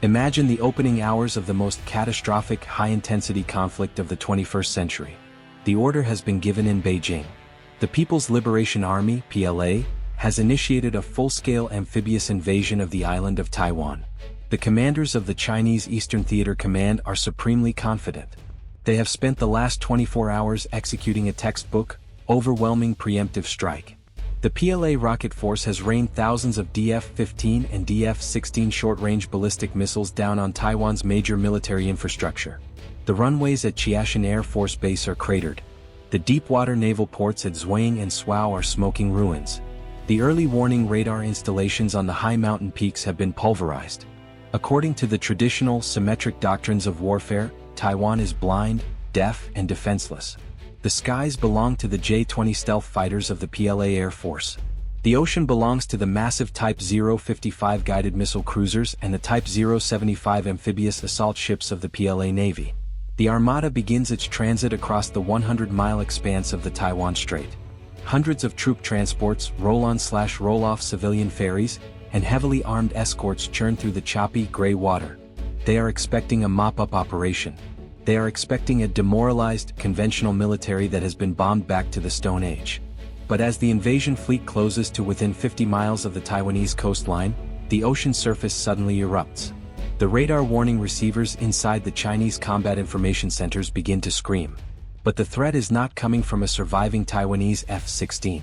Imagine the opening hours of the most catastrophic high-intensity conflict of the 21st century. The order has been given in Beijing. The People's Liberation Army, PLA, has initiated a full-scale amphibious invasion of the island of Taiwan. The commanders of the Chinese Eastern Theater Command are supremely confident. They have spent the last 24 hours executing a textbook, overwhelming preemptive strike. The PLA rocket force has rained thousands of DF-15 and DF-16 short-range ballistic missiles down on Taiwan's major military infrastructure. The runways at Chiashan Air Force Base are cratered. The deep-water naval ports at Zwang and Swao are smoking ruins. The early warning radar installations on the high mountain peaks have been pulverized. According to the traditional symmetric doctrines of warfare, Taiwan is blind, deaf, and defenseless. The skies belong to the J-20 stealth fighters of the PLA Air Force. The ocean belongs to the massive Type 055 guided missile cruisers and the Type 075 amphibious assault ships of the PLA Navy. The Armada begins its transit across the 100-mile expanse of the Taiwan Strait. Hundreds of troop transports, roll-on/roll-off civilian ferries, and heavily armed escorts churn through the choppy, gray water. They are expecting a mop-up operation. They are expecting a demoralized, conventional military that has been bombed back to the Stone Age. But as the invasion fleet closes to within 50 miles of the Taiwanese coastline, the ocean surface suddenly erupts. The radar warning receivers inside the Chinese combat information centers begin to scream. But the threat is not coming from a surviving Taiwanese F-16.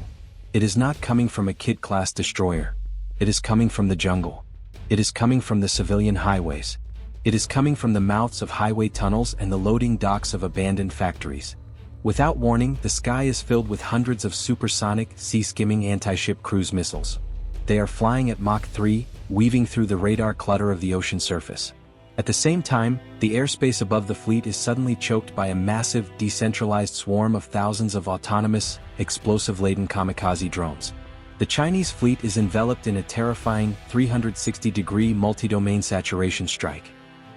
It is not coming from a Kidd-class destroyer. It is coming from the jungle. It is coming from the civilian highways. It is coming from the mouths of highway tunnels and the loading docks of abandoned factories. Without warning, the sky is filled with hundreds of supersonic, sea-skimming anti-ship cruise missiles. They are flying at Mach 3, weaving through the radar clutter of the ocean surface. At the same time, the airspace above the fleet is suddenly choked by a massive, decentralized swarm of thousands of autonomous, explosive-laden kamikaze drones. The Chinese fleet is enveloped in a terrifying 360-degree multi-domain saturation strike.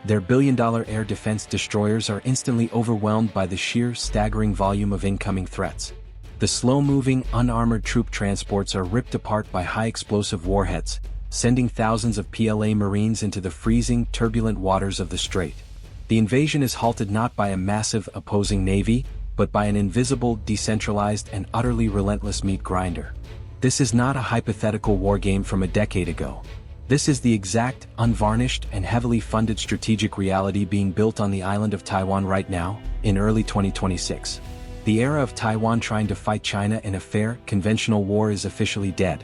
Their billion-dollar air defense destroyers are instantly overwhelmed by the sheer, staggering volume of incoming threats. The slow-moving, unarmored troop transports are ripped apart by high-explosive warheads, sending thousands of PLA Marines into the freezing, turbulent waters of the strait. The invasion is halted not by a massive, opposing navy, but by an invisible, decentralized, and utterly relentless meat grinder. This is not a hypothetical war game from a decade ago. This is the exact, unvarnished, and heavily funded strategic reality being built on the island of Taiwan right now, in early 2026. The era of Taiwan trying to fight China in a fair, conventional war is officially dead.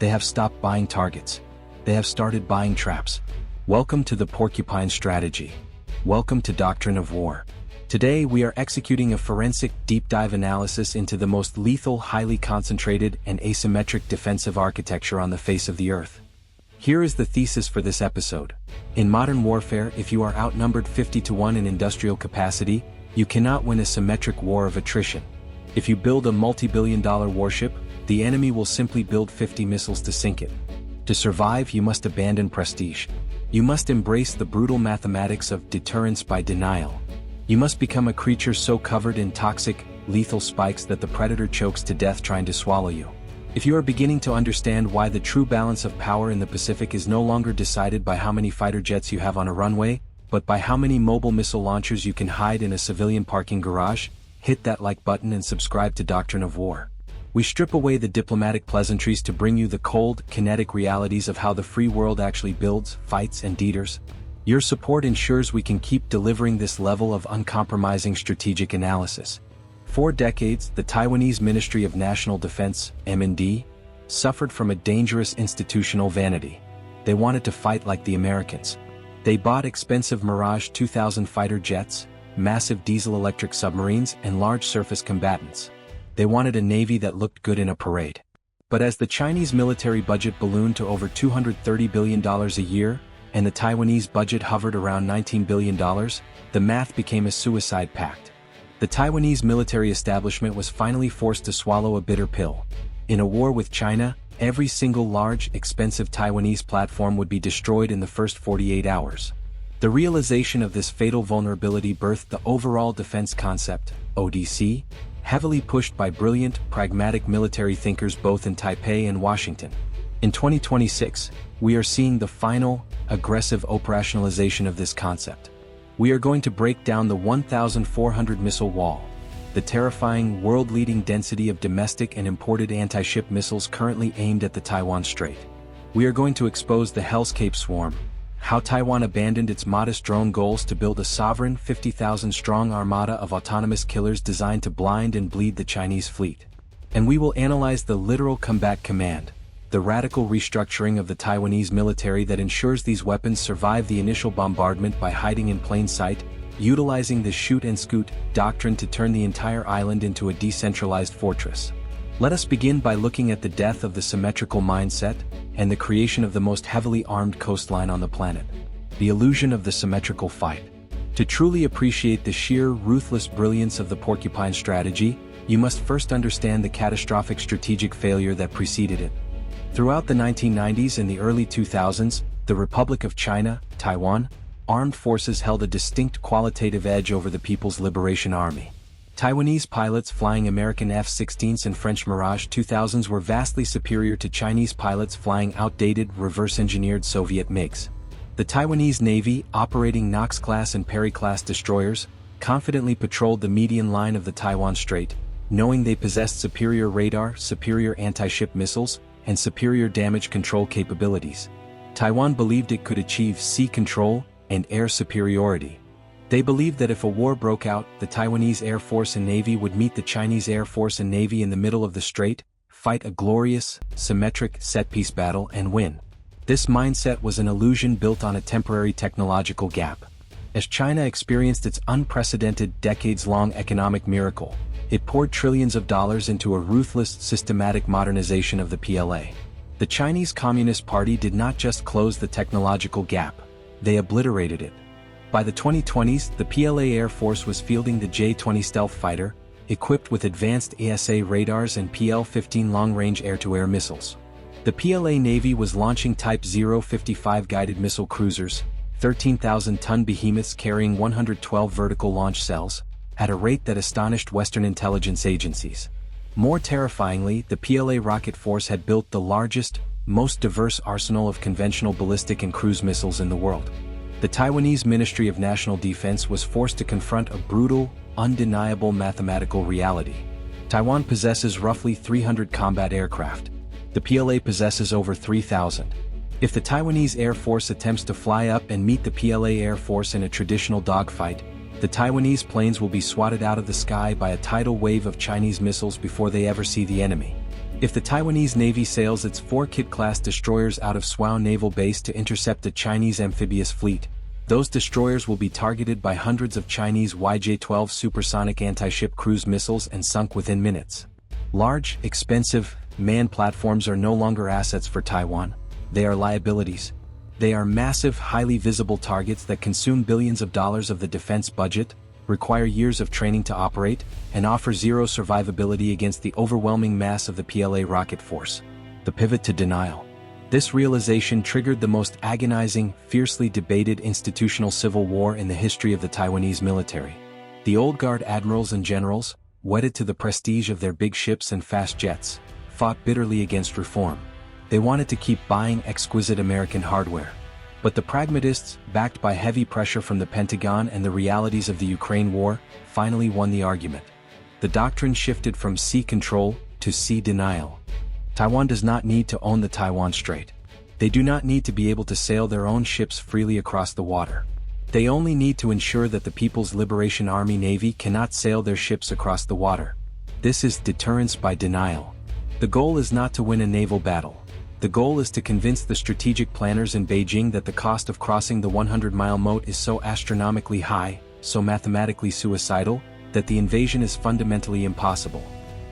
They have stopped buying targets. They have started buying traps. Welcome to the Porcupine Strategy. Welcome to Doctrine of War. Today we are executing a forensic, deep-dive analysis into the most lethal, highly concentrated, and asymmetric defensive architecture on the face of the Earth. Here is the thesis for this episode. In modern warfare, if you are outnumbered 50-1 in industrial capacity, you cannot win a symmetric war of attrition. If you build a multi-billion-dollar warship, the enemy will simply build 50 missiles to sink it. To survive, you must abandon prestige. You must embrace the brutal mathematics of deterrence by denial. You must become a creature so covered in toxic, lethal spikes that the predator chokes to death trying to swallow you. If you are beginning to understand why the true balance of power in the Pacific is no longer decided by how many fighter jets you have on a runway, but by how many mobile missile launchers you can hide in a civilian parking garage, hit that like button and subscribe to Doctrine of War. We strip away the diplomatic pleasantries to bring you the cold, kinetic realities of how the free world actually builds, fights, and teeters. Your support ensures we can keep delivering this level of uncompromising strategic analysis. For decades, the Taiwanese Ministry of National Defense, M&D, suffered from a dangerous institutional vanity. They wanted to fight like the Americans. They bought expensive Mirage 2000 fighter jets, massive diesel-electric submarines, and large surface combatants. They wanted a navy that looked good in a parade. But as the Chinese military budget ballooned to over $230 billion a year, and the Taiwanese budget hovered around $19 billion, the math became a suicide pact. The Taiwanese military establishment was finally forced to swallow a bitter pill. In a war with China, every single large, expensive Taiwanese platform would be destroyed in the first 48 hours. The realization of this fatal vulnerability birthed the Overall Defense Concept, ODC, heavily pushed by brilliant, pragmatic military thinkers both in Taipei and Washington. In 2026, we are seeing the final, aggressive operationalization of this concept. We are going to break down the 1,400 missile wall, the terrifying world-leading density of domestic and imported anti-ship missiles currently aimed at the Taiwan Strait. We are going to expose the hellscape swarm, how Taiwan abandoned its modest drone goals to build a sovereign 50,000-strong armada of autonomous killers designed to blind and bleed the Chinese fleet. And we will analyze the literal combat command, the radical restructuring of the Taiwanese military that ensures these weapons survive the initial bombardment by hiding in plain sight, utilizing the shoot-and-scoot doctrine to turn the entire island into a decentralized fortress. Let us begin by looking at the death of the symmetrical mindset and the creation of the most heavily armed coastline on the planet. The illusion of the symmetrical fight. To truly appreciate the sheer ruthless brilliance of the Porcupine Strategy, you must first understand the catastrophic strategic failure that preceded it. Throughout the 1990s and the early 2000s, the Republic of China, Taiwan, armed forces held a distinct qualitative edge over the People's Liberation Army. Taiwanese pilots flying American F-16s and French Mirage 2000s were vastly superior to Chinese pilots flying outdated, reverse-engineered Soviet MiGs. The Taiwanese Navy, operating Knox-class and Perry-class destroyers, confidently patrolled the median line of the Taiwan Strait, knowing they possessed superior radar, superior anti-ship missiles, and superior damage control capabilities. Taiwan believed it could achieve sea control and air superiority. They believed that if a war broke out, the Taiwanese Air Force and Navy would meet the Chinese Air Force and Navy in the middle of the strait, fight a glorious, symmetric set-piece battle and win. This mindset was an illusion built on a temporary technological gap. As China experienced its unprecedented decades-long economic miracle, it poured trillions of dollars into a ruthless, systematic modernization of the PLA. The Chinese Communist Party did not just close the technological gap, they obliterated it. By the 2020s, the PLA Air Force was fielding the J-20 stealth fighter, equipped with advanced ASA radars and PL-15 long-range air-to-air missiles. The PLA Navy was launching Type 055 guided missile cruisers, 13,000-ton behemoths carrying 112 vertical launch cells, at a rate that astonished Western intelligence agencies. More terrifyingly, the PLA rocket force had built the largest, most diverse arsenal of conventional ballistic and cruise missiles in the world. The Taiwanese Ministry of National Defense was forced to confront a brutal, undeniable mathematical reality. Taiwan possesses roughly 300 combat aircraft. The PLA possesses over 3,000. If the Taiwanese Air Force attempts to fly up and meet the PLA Air Force in a traditional dogfight, the Taiwanese planes will be swatted out of the sky by a tidal wave of Chinese missiles before they ever see the enemy. If the Taiwanese Navy sails its 4 Kit-class destroyers out of Swao Naval Base to intercept the Chinese amphibious fleet, those destroyers will be targeted by hundreds of Chinese YJ-12 supersonic anti-ship cruise missiles and sunk within minutes. Large, expensive, manned platforms are no longer assets for Taiwan, they are liabilities. They are massive, highly visible targets that consume billions of dollars of the defense budget, require years of training to operate, and offer zero survivability against the overwhelming mass of the PLA rocket force. The pivot to denial. This realization triggered the most agonizing, fiercely debated institutional civil war in the history of the Taiwanese military. The old guard admirals and generals, wedded to the prestige of their big ships and fast jets, fought bitterly against reform. They wanted to keep buying exquisite American hardware. But the pragmatists, backed by heavy pressure from the Pentagon and the realities of the Ukraine war, finally won the argument. The doctrine shifted from sea control to sea denial. Taiwan does not need to own the Taiwan Strait. They do not need to be able to sail their own ships freely across the water. They only need to ensure that the People's Liberation Army Navy cannot sail their ships across the water. This is deterrence by denial. The goal is not to win a naval battle. The goal is to convince the strategic planners in Beijing that the cost of crossing the 100-mile moat is so astronomically high, so mathematically suicidal, that the invasion is fundamentally impossible.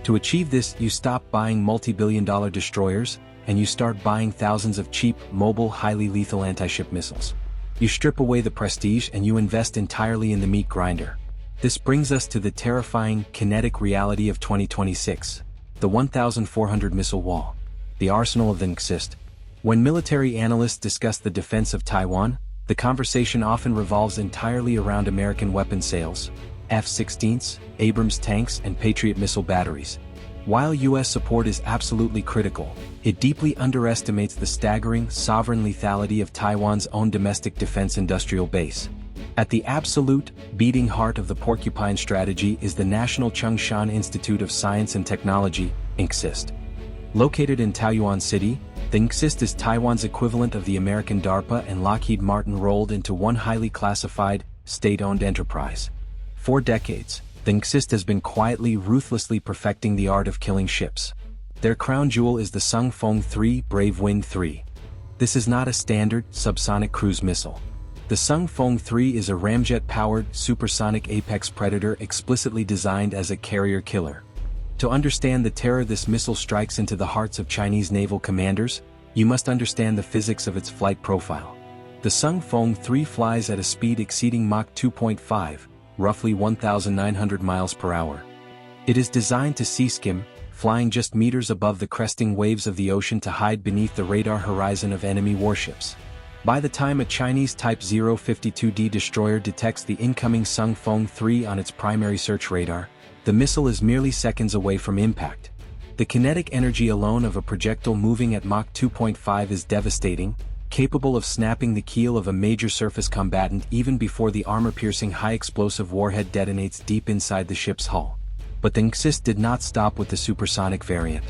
To achieve this, you stop buying multi-billion-dollar destroyers, and you start buying thousands of cheap, mobile, highly lethal anti-ship missiles. You strip away the prestige and you invest entirely in the meat grinder. This brings us to the terrifying, kinetic reality of 2026, the 1,400 missile wall. The arsenal of the exist. When military analysts discuss the defense of Taiwan, the conversation often revolves entirely around American weapon sales, F-16s, Abrams tanks and Patriot missile batteries. While US support is absolutely critical, it deeply underestimates the staggering, sovereign lethality of Taiwan's own domestic defense industrial base. At the absolute, beating heart of the Porcupine Strategy is the National Chung-Shan Institute of Science and Technology, NCSIST. Located in Taoyuan City, the NCSIST is Taiwan's equivalent of the American DARPA and Lockheed Martin rolled into one highly classified, state-owned enterprise. For decades, the NCSIST has been quietly, ruthlessly perfecting the art of killing ships. Their crown jewel is the Sung Fong 3 Brave Wind 3. This is not a standard, subsonic cruise missile. The Sung Fong 3 is a ramjet-powered, supersonic apex predator explicitly designed as a carrier killer. To understand the terror this missile strikes into the hearts of Chinese naval commanders, you must understand the physics of its flight profile. The Sung Fong 3 flies at a speed exceeding Mach 2.5, roughly 1,900 miles per hour. It is designed to sea-skim, flying just meters above the cresting waves of the ocean to hide beneath the radar horizon of enemy warships. By the time a Chinese Type 052D destroyer detects the incoming Sung Fong 3 on its primary search radar, the missile is merely seconds away from impact. The kinetic energy alone of a projectile moving at Mach 2.5 is devastating, capable of snapping the keel of a major surface combatant even before the armor-piercing high-explosive warhead detonates deep inside the ship's hull. But the NCSIST did not stop with the supersonic variant.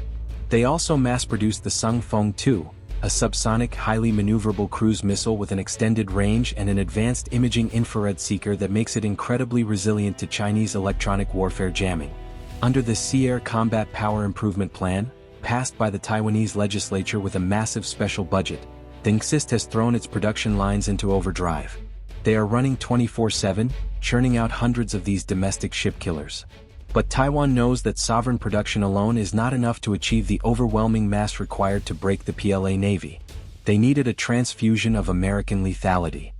They also mass-produced the Sung Fong 2, a subsonic, highly maneuverable cruise missile with an extended range and an advanced imaging infrared seeker that makes it incredibly resilient to Chinese electronic warfare jamming. Under the Sea Air Combat Power Improvement Plan, passed by the Taiwanese legislature with a massive special budget, the NCSIST has thrown its production lines into overdrive. They are running 24/7, churning out hundreds of these domestic ship killers. But Taiwan knows that sovereign production alone is not enough to achieve the overwhelming mass required to break the PLA Navy. They needed a transfusion of American lethality.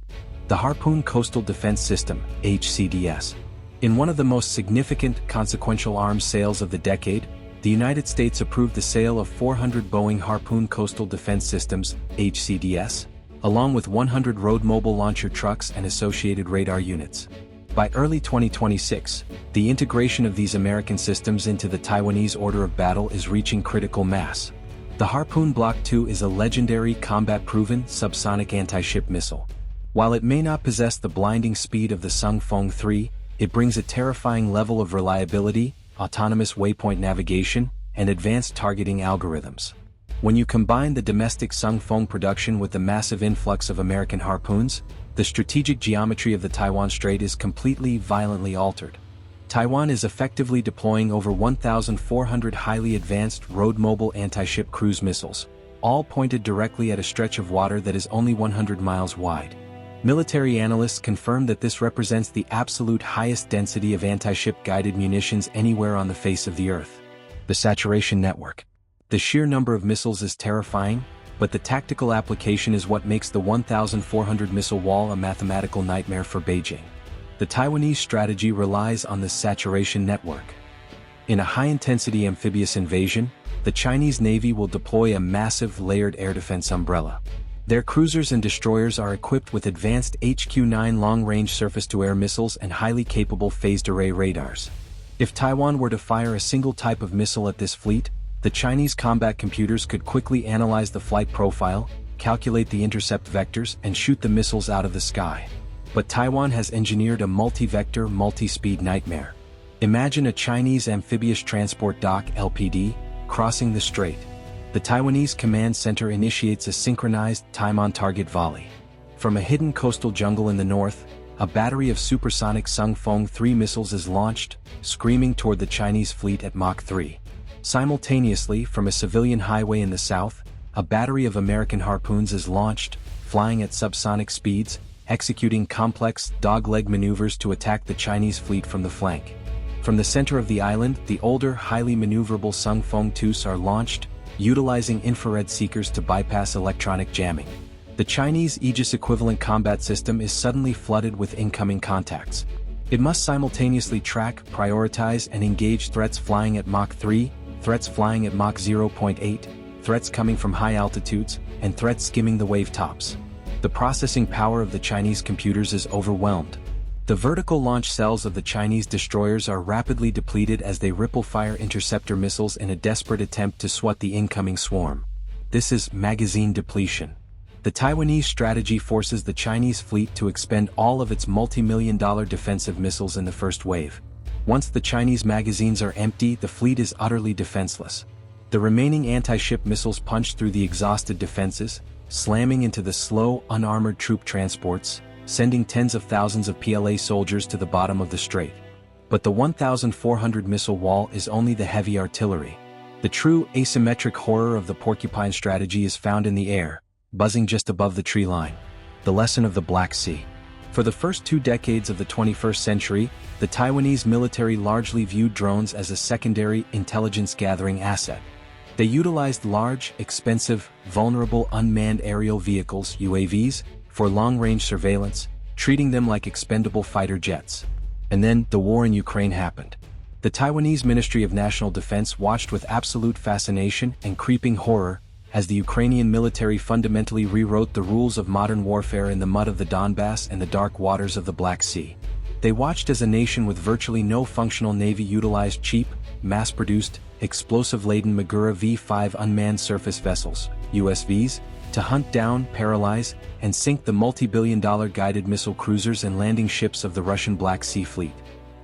The Harpoon Coastal Defense System, HCDS. In one of the most significant, consequential arms sales of the decade, the United States approved the sale of 400 Boeing Harpoon Coastal Defense Systems, HCDS, along with 100 road mobile launcher trucks and associated radar units. By early 2026, the integration of these American systems into the Taiwanese order of battle is reaching critical mass. The Harpoon Block II is a legendary combat-proven subsonic anti-ship missile. While it may not possess the blinding speed of the Sung Fong 3, it brings a terrifying level of reliability, autonomous waypoint navigation, and advanced targeting algorithms. When you combine the domestic Sung Fong production with the massive influx of American Harpoons, the strategic geometry of the Taiwan Strait is completely, violently altered. Taiwan is effectively deploying over 1,400 highly advanced road-mobile anti-ship cruise missiles, all pointed directly at a stretch of water that is only 100 miles wide. Military analysts confirm that this represents the absolute highest density of anti-ship guided munitions anywhere on the face of the Earth. The saturation network. The sheer number of missiles is terrifying, but the tactical application is what makes the 1,400 missile wall a mathematical nightmare for Beijing. The Taiwanese strategy relies on the saturation network. In a high-intensity amphibious invasion, the Chinese Navy will deploy a massive layered air defense umbrella. Their cruisers and destroyers are equipped with advanced HQ-9 long-range surface-to-air missiles and highly capable phased-array radars. If Taiwan were to fire a single type of missile at this fleet, the Chinese combat computers could quickly analyze the flight profile, calculate the intercept vectors, and shoot the missiles out of the sky. But Taiwan has engineered a multi-vector, multi-speed nightmare. Imagine a Chinese amphibious transport dock (LPD) crossing the strait. The Taiwanese command center initiates a synchronized, time-on-target volley. From a hidden coastal jungle in the north, a battery of supersonic Sung Fong 3 missiles is launched, screaming toward the Chinese fleet at Mach 3. Simultaneously, from a civilian highway in the south, a battery of American Harpoons is launched, flying at subsonic speeds, executing complex, dogleg maneuvers to attack the Chinese fleet from the flank. From the center of the island, the older, highly maneuverable Sung Fong 2s are launched, utilizing infrared seekers to bypass electronic jamming. The Chinese Aegis-equivalent combat system is suddenly flooded with incoming contacts. It must simultaneously track, prioritize, and engage threats flying at Mach 3, threats flying at Mach 0.8, threats coming from high altitudes, and threats skimming the wave tops. The processing power of the Chinese computers is overwhelmed. The vertical launch cells of the Chinese destroyers are rapidly depleted as they ripple-fire interceptor missiles in a desperate attempt to swat the incoming swarm. This is magazine depletion. The Taiwanese strategy forces the Chinese fleet to expend all of its multi-million-dollar defensive missiles in the first wave. Once the Chinese magazines are empty, the fleet is utterly defenseless. The remaining anti-ship missiles punch through the exhausted defenses, slamming into the slow, unarmored troop transports, sending tens of thousands of PLA soldiers to the bottom of the strait. But the 1,400 missile wall is only the heavy artillery. The true asymmetric horror of the Porcupine Strategy is found in the air, buzzing just above the tree line. The lesson of the Black Sea. For the first 2 decades of the 21st century, the Taiwanese military largely viewed drones as a secondary intelligence-gathering asset. They utilized large, expensive, vulnerable unmanned aerial vehicles (UAVs) for long-range surveillance, treating them like expendable fighter jets. And then, the war in Ukraine happened. The Taiwanese Ministry of National Defense watched with absolute fascination and creeping horror as the Ukrainian military fundamentally rewrote the rules of modern warfare in the mud of the Donbass and the dark waters of the Black Sea. They watched as a nation with virtually no functional navy utilized cheap, mass-produced, explosive-laden Magura V-5 unmanned surface vessels, USVs, to hunt down, paralyze, and sink the multi-billion-dollar guided missile cruisers and landing ships of the Russian Black Sea Fleet.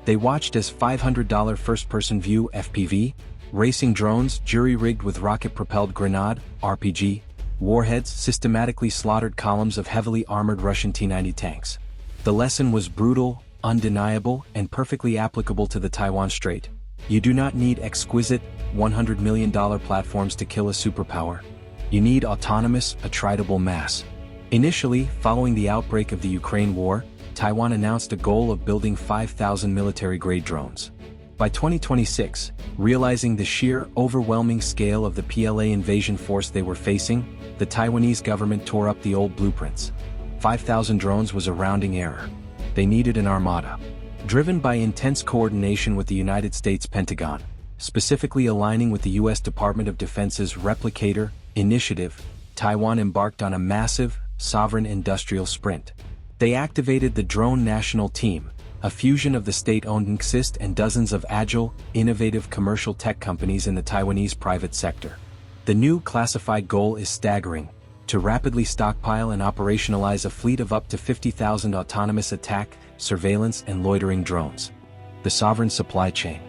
They watched as $500 first-person view FPV, racing drones jury-rigged with rocket-propelled grenade, RPG, warheads systematically slaughtered columns of heavily armored Russian T-90 tanks. The lesson was brutal, undeniable, and perfectly applicable to the Taiwan Strait. You do not need exquisite, $100 million platforms to kill a superpower. You need autonomous, attritable mass. Initially, following the outbreak of the Ukraine war, Taiwan announced a goal of building 5,000 military-grade drones. By 2026, realizing the sheer, overwhelming scale of the PLA invasion force they were facing, the Taiwanese government tore up the old blueprints. 5,000 drones was a rounding error. They needed an armada. Driven by intense coordination with the United States Pentagon, specifically aligning with the U.S. Department of Defense's Replicator initiative, Taiwan embarked on a massive, sovereign industrial sprint. They activated the Drone National Team, a fusion of the state-owned NXIST and dozens of agile, innovative commercial tech companies in the Taiwanese private sector. The new classified goal is staggering: to rapidly stockpile and operationalize a fleet of up to 50,000 autonomous attack, surveillance, and loitering drones. The sovereign supply chain.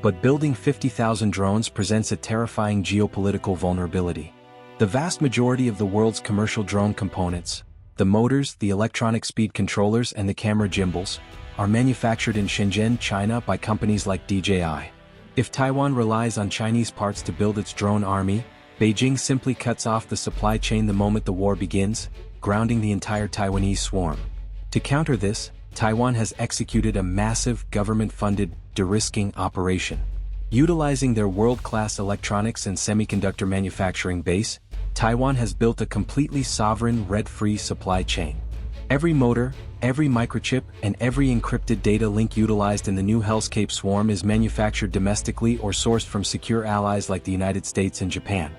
But building 50,000 drones presents a terrifying geopolitical vulnerability. The vast majority of the world's commercial drone components, the motors, the electronic speed controllers, and the camera gimbals, are manufactured in Shenzhen, China by companies like DJI. If Taiwan relies on Chinese parts to build its drone army, Beijing simply cuts off the supply chain the moment the war begins, grounding the entire Taiwanese swarm. To counter this, Taiwan has executed a massive government-funded de-risking operation. Utilizing their world-class electronics and semiconductor manufacturing base, Taiwan has built a completely sovereign, red-free supply chain. Every motor, every microchip, and every encrypted data link utilized in the new hellscape swarm is manufactured domestically or sourced from secure allies like the United States and Japan.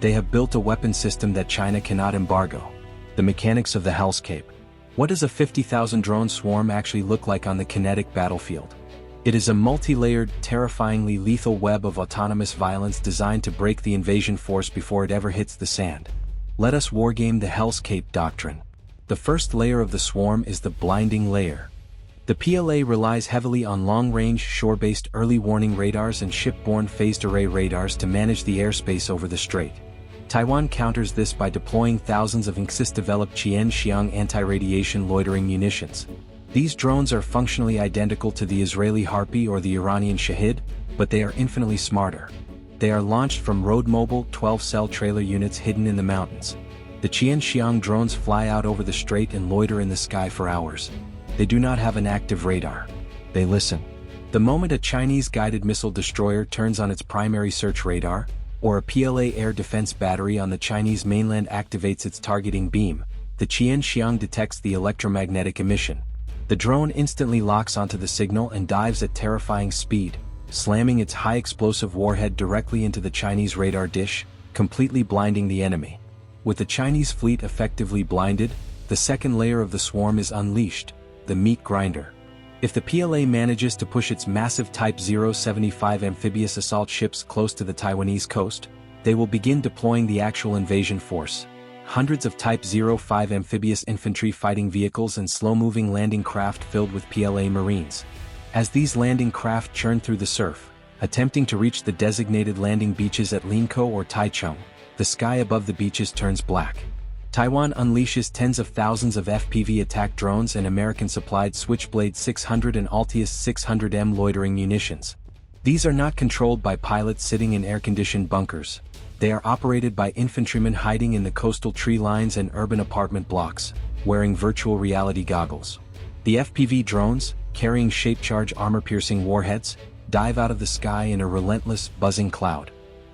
They have built a weapon system that China cannot embargo. The mechanics of the hellscape. What does a 50,000 drone swarm actually look like on the kinetic battlefield? It is a multi-layered, terrifyingly lethal web of autonomous violence designed to break the invasion force before it ever hits the sand. Let us wargame the hellscape doctrine. The first layer of the swarm is the blinding layer. The PLA relies heavily on long-range, shore-based early warning radars and shipborne phased-array radars to manage the airspace over the strait. Taiwan counters this by deploying thousands of NXIS-developed Qian-Xiang anti-radiation loitering munitions. These drones are functionally identical to the Israeli Harpy or the Iranian Shahid, but they are infinitely smarter. They are launched from road-mobile 12-cell trailer units hidden in the mountains. The Qian-Xiang drones fly out over the strait and loiter in the sky for hours. They do not have an active radar. They listen. The moment a Chinese guided missile destroyer turns on its primary search radar, or a PLA air defense battery on the Chinese mainland activates its targeting beam, the Qian-Xiang detects the electromagnetic emission. The drone instantly locks onto the signal and dives at terrifying speed, slamming its high-explosive warhead directly into the Chinese radar dish, completely blinding the enemy. With the Chinese fleet effectively blinded, the second layer of the swarm is unleashed, the meat grinder. If the PLA manages to push its massive Type 075 amphibious assault ships close to the Taiwanese coast, they will begin deploying the actual invasion force. Hundreds of Type 05 amphibious infantry fighting vehicles and slow-moving landing craft filled with PLA Marines. As these landing craft churn through the surf, attempting to reach the designated landing beaches at Linkou or Taichung, the sky above the beaches turns black. Taiwan unleashes tens of thousands of FPV attack drones and American-supplied Switchblade 600 and Altius 600M loitering munitions. These are not controlled by pilots sitting in air-conditioned bunkers. They are operated by infantrymen hiding in the coastal tree lines and urban apartment blocks, wearing virtual reality goggles. The FPV drones, carrying shape-charge armor-piercing warheads, dive out of the sky in a relentless, buzzing cloud.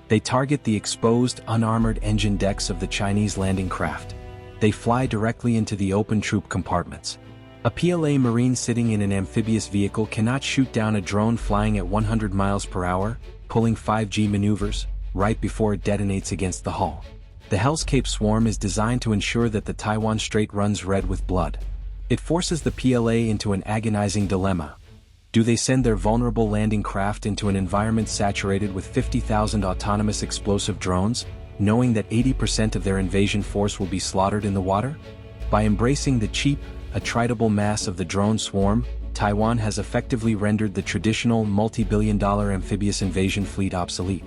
They target the exposed, unarmored engine decks of the Chinese landing craft. They fly directly into the open troop compartments. A PLA Marine sitting in an amphibious vehicle cannot shoot down a drone flying at 100 miles per hour, pulling 5G maneuvers, right before it detonates against the hull. The hellscape swarm is designed to ensure that the Taiwan Strait runs red with blood. It forces the PLA into an agonizing dilemma. Do they send their vulnerable landing craft into an environment saturated with 50,000 autonomous explosive drones, knowing that 80% of their invasion force will be slaughtered in the water? By embracing the cheap, attritable mass of the drone swarm, Taiwan has effectively rendered the traditional multi-billion-dollar amphibious invasion fleet obsolete.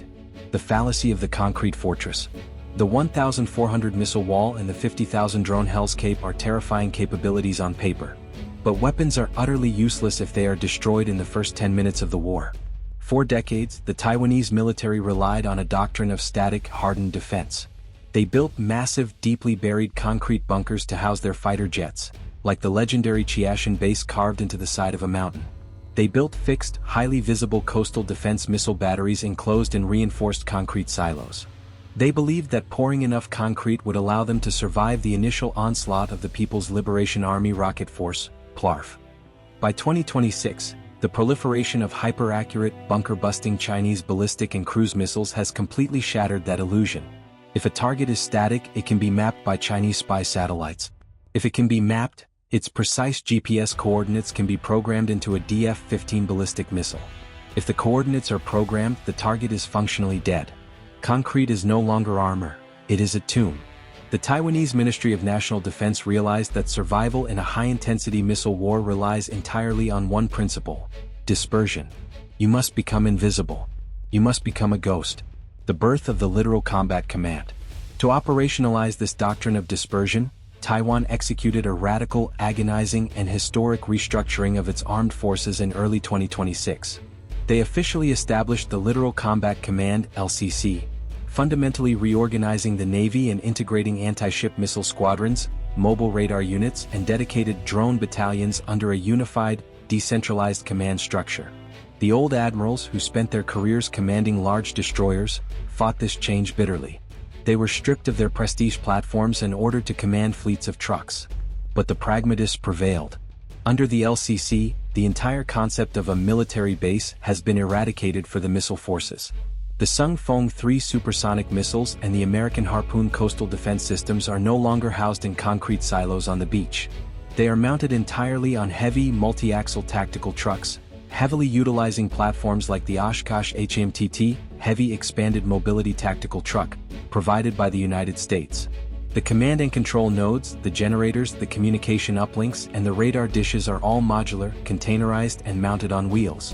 The fallacy of the concrete fortress. The 1,400 missile wall and the 50,000 drone hellscape are terrifying capabilities on paper. But weapons are utterly useless if they are destroyed in the first 10 minutes of the war. For decades, the Taiwanese military relied on a doctrine of static, hardened defense. They built massive, deeply buried concrete bunkers to house their fighter jets, like the legendary Chiashan base carved into the side of a mountain. They built fixed, highly visible coastal defense missile batteries enclosed in reinforced concrete silos. They believed that pouring enough concrete would allow them to survive the initial onslaught of the People's Liberation Army Rocket Force, PLARF. By 2026, the proliferation of hyper-accurate, bunker-busting Chinese ballistic and cruise missiles has completely shattered that illusion. If a target is static, it can be mapped by Chinese spy satellites. If it can be mapped, its precise GPS coordinates can be programmed into a DF-15 ballistic missile. If the coordinates are programmed, the target is functionally dead. Concrete is no longer armor, it is a tomb. The Taiwanese Ministry of National Defense realized that survival in a high-intensity missile war relies entirely on one principle: dispersion. You must become invisible. You must become a ghost. The birth of the literal combat command. To operationalize this doctrine of dispersion, Taiwan executed a radical, agonizing, and historic restructuring of its armed forces in early 2026. They officially established the Literal Combat Command (LCC), fundamentally reorganizing the Navy and integrating anti-ship missile squadrons, mobile radar units, and dedicated drone battalions under a unified, decentralized command structure. The old admirals who spent their careers commanding large destroyers fought this change bitterly. They were stripped of their prestige platforms and ordered to command fleets of trucks. But the pragmatists prevailed. Under the LCC, the entire concept of a military base has been eradicated for the missile forces. The Sung Fong 3 supersonic missiles and the American Harpoon coastal defense systems are no longer housed in concrete silos on the beach. They are mounted entirely on heavy, multi-axle tactical trucks, heavily utilizing platforms like the Oshkosh HMTT, Heavy Expanded Mobility Tactical Truck, provided by the United States. The command and control nodes, the generators, the communication uplinks, and the radar dishes are all modular, containerized, and mounted on wheels.